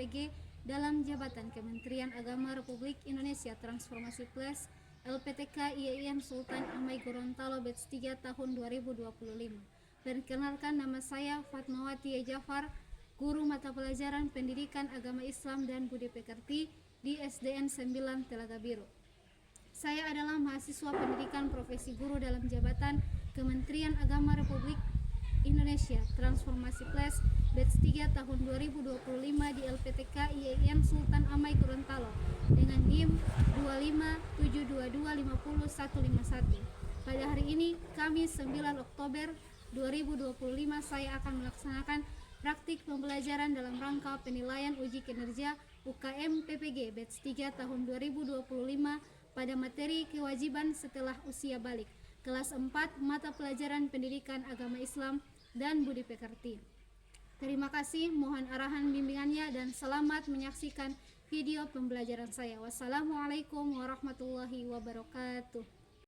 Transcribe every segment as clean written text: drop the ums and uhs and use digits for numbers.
LPG dalam jabatan Kementerian Agama Republik Indonesia Transformasi Plus LPTK IAIN Sultan Ahmad Gorontalo Batch 3 tahun 2025. Perkenalkan, nama saya Fatmawati Jafar, guru mata pelajaran Pendidikan Agama Islam dan Budi Pekerti di SDN 9 Telaga Biru. Saya adalah mahasiswa pendidikan profesi guru dalam jabatan Kementerian Agama Republik Indonesia Transformasi Plus Batch 3 tahun 2025 di LPTK IAIN Sultan Ahmad Gorontalo dengan NIM 25722505151. Pada hari ini, Kamis 9 Oktober 2025, saya akan melaksanakan praktik pembelajaran dalam rangka penilaian uji kinerja UKM PPG Batch 3 tahun 2025 pada materi kewajiban setelah usia balik, kelas 4 mata pelajaran Pendidikan Agama Islam dan Budi Pekerti. Terima kasih, mohon arahan bimbingannya dan selamat menyaksikan video pembelajaran saya. Wassalamualaikum warahmatullahi wabarakatuh.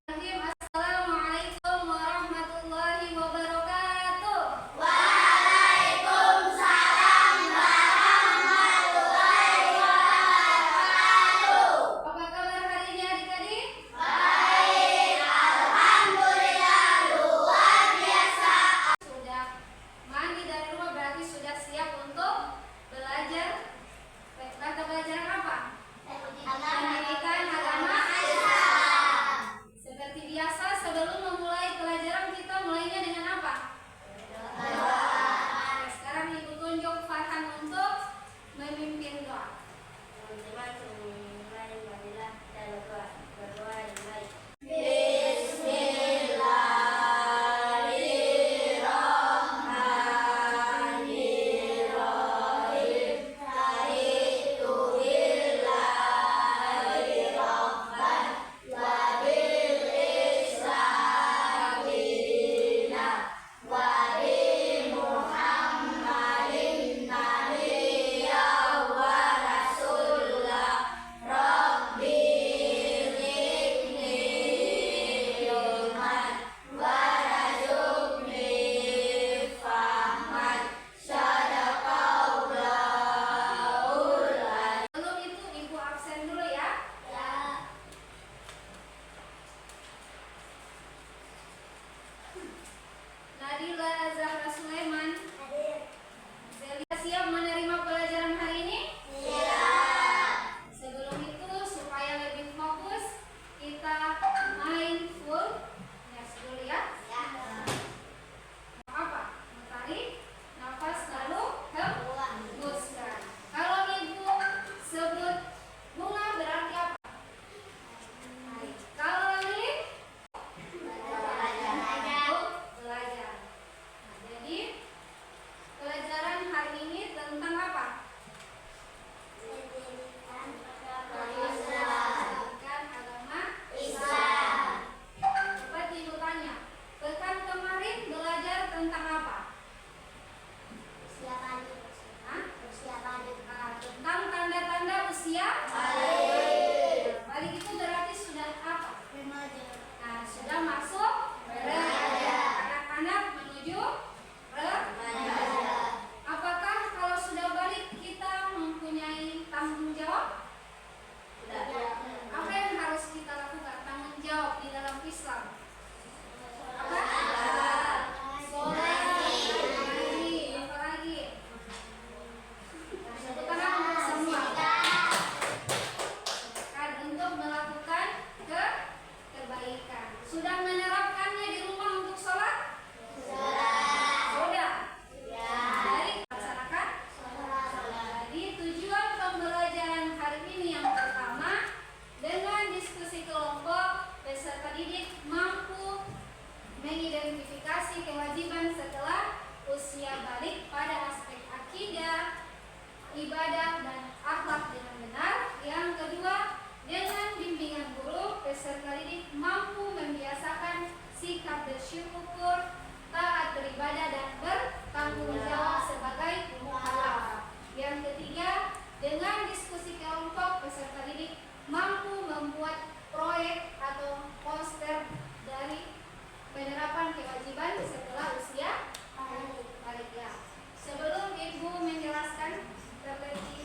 Assalamualaikum warahmatullahi wabarakatuh. Ibadah dan akhlak dengan benar. Yang kedua, dengan bimbingan guru, peserta didik mampu membiasakan sikap bersyukur, taat beribadah dan bertanggung jawab sebagai mukallaf. Yang ketiga, dengan diskusi kelompok, peserta didik mampu membuat proyek atau poster dari penerapan kewajiban setelah usia balik ya. Sebelum Ibu menjelaskan strategi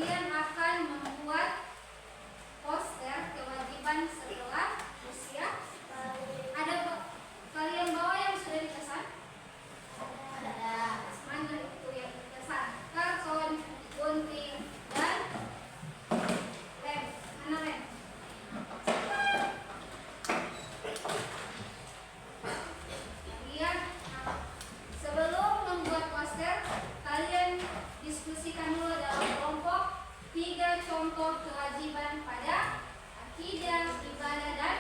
kalian akan membuat poster kewajiban setelah usia. Kalian bawa yang sudah dipesan? Ada. Mana itu yang dipesan? Karton, gunting, dan lem. Mana lem? Kalian sebelum membuat poster, kalian diskusikan dulu dalam kelompok 3 contoh kewajiban pada akidah, ibadah, dan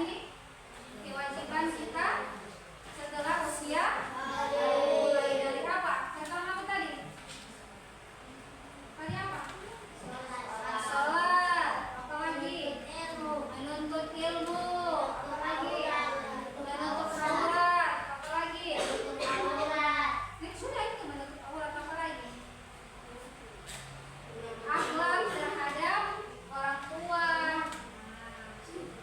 lagi nih? Kewajiban kita setelah usia mulai dari apa? Kata apa tadi? Tadi apa? Sholat. Apa lagi? Menuntut ilmu. Apa lagi? Menuntut aurat. Apa lagi? Sudah itu menuntut aurat. Apa lagi? Akhlak terhadap orang tua.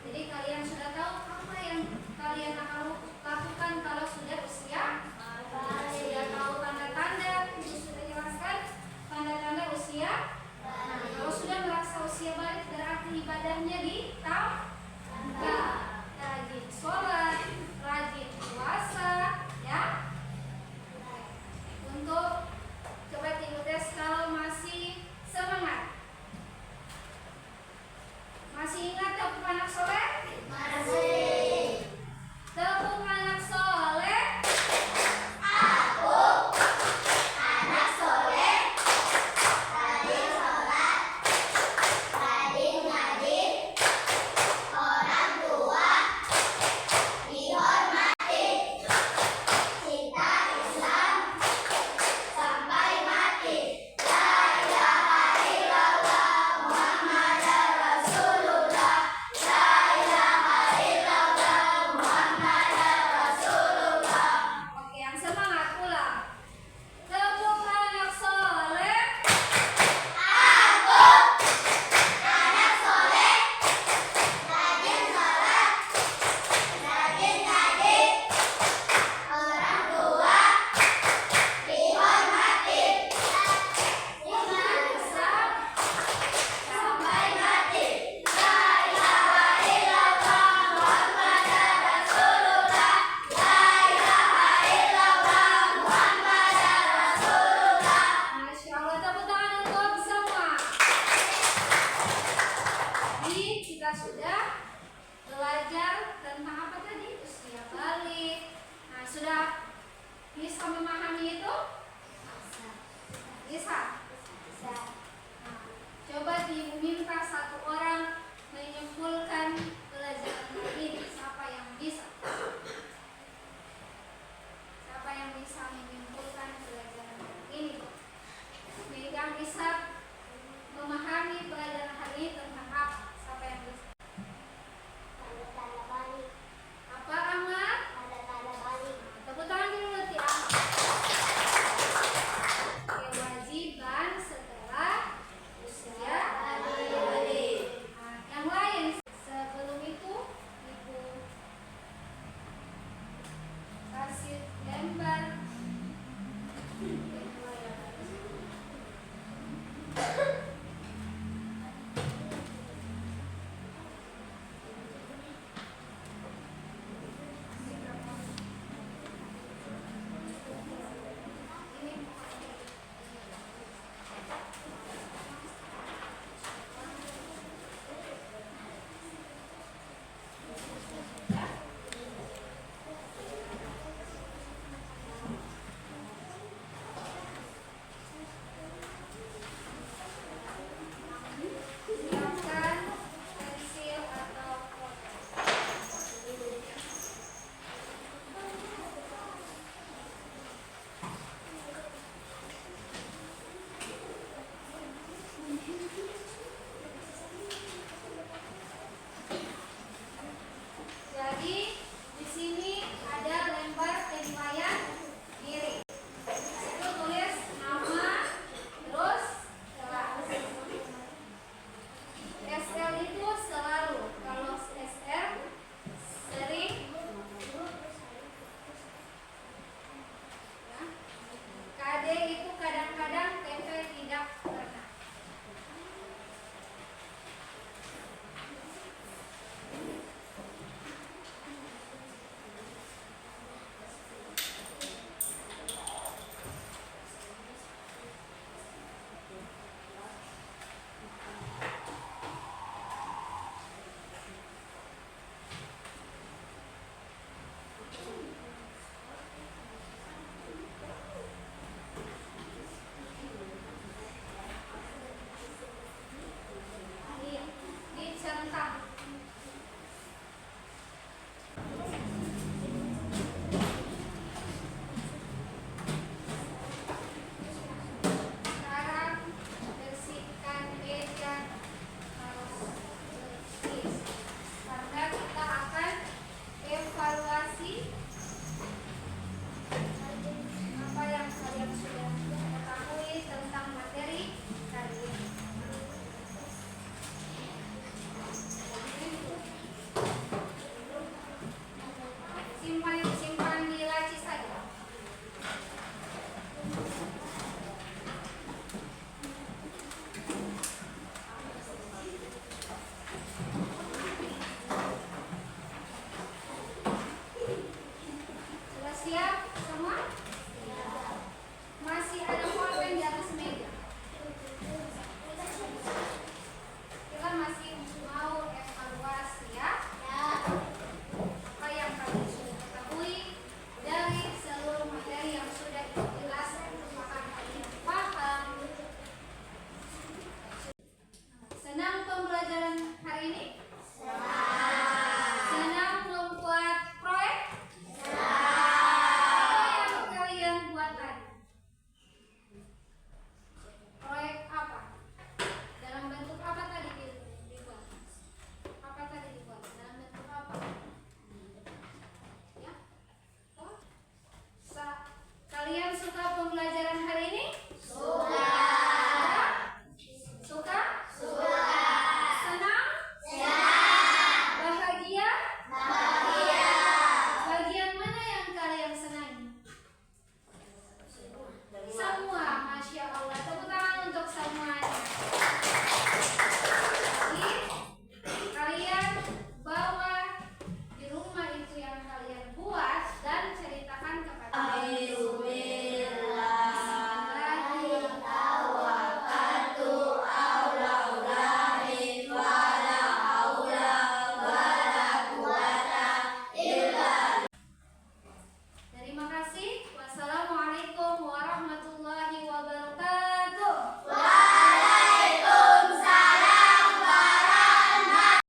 Jadi kalian sudah tahu apa yang kalian akan lakukan kalau sudah usia? Sudah tahu tanda-tanda? Ibu sudah jelaskan tanda-tanda usia. Nah, kalau sudah merasa usia balik berarti ibadahnya ditambah. Rajin sholat, rajin puasa, ya. Untuk coba ibu tes kalau masih semangat. Masih ingat tepuk anak soleh? Masih. Tepuk anak soleh. Aku anak soleh. Rajin sholat, rajin ngaji, orang tua dihormati, cinta Islam sampai mati. La ilaha illallah Muhammadar Rasulullah. La ilaha illallah Muhammadar Rasulullah. Oke, yang semangat ulang. Tepuk anak soleh. Aku anak soleh. Rajin sholat, rajin ngaji, orang tua dihormati, cinta Islam sampai mati. La ilaha illallah Muhammadar Rasulullah. La ilaha illallah Muhammadar Rasulullah. Masya Allah, tepuk tangan untuk semua. Jadi kita sudah belajar tentang apa tadi? Usia balik. Nah, sudah bisa memahami itu? Bisa. Nah, coba diminta satu orang